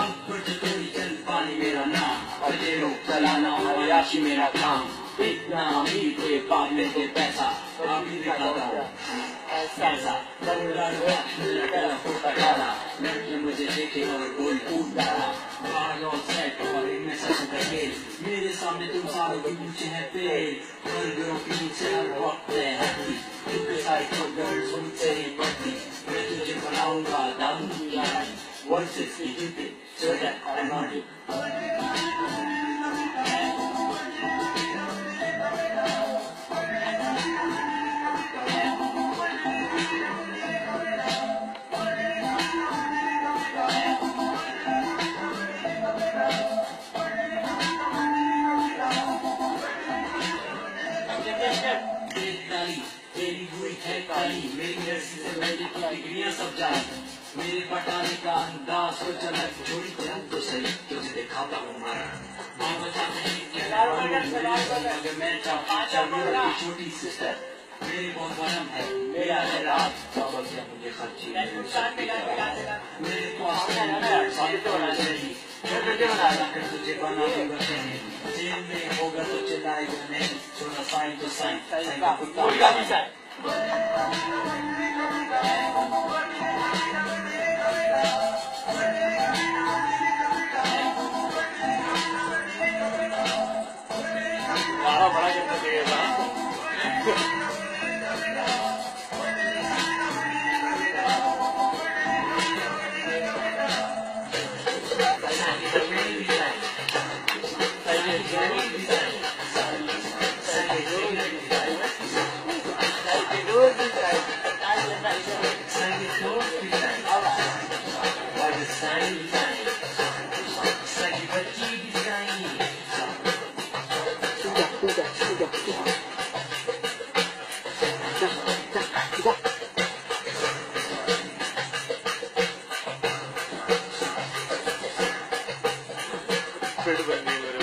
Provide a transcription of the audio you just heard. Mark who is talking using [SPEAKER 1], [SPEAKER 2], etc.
[SPEAKER 1] चल पानी मेरा नाम पजेरो चलाना अयाशी मेरा काम इतना अमीर थे पाप में थे पैसा अभी दिखाता हूँ ऐसा लड़के मुझे देखे और गोल कूद डाला और सेट और इनमें सब खेल मेरे सामने तुम सारों के पीछे है पेड़ बर्गरों के नीचे हर वक्त है हड्डी तुमके सारे तो गर्ल्स उनसे ही बढ़ती मैं तुझे बनाऊंगा दारू की लड़ाई वर्सेस की जीते so that I want you तेरी हुई है काली मेरी नर्सी से मेरी डिग्रियां सब जाए मेरे पटाने का अंदाज तो चला छोड़ी जान तो सही तुझे दिखाता हूँ मारा मैं चाहता छोटी सिस्टर मेरी बहुत गरम है मेरा है रात बाबा क्या मुझे खर्ची मेरे पास तुझे बना दूंगा जेल में होगा तो चिल्लाएगा नहीं सुना साइन तो साइन बड़ा करना चाहिए था फिर बन गई मेरे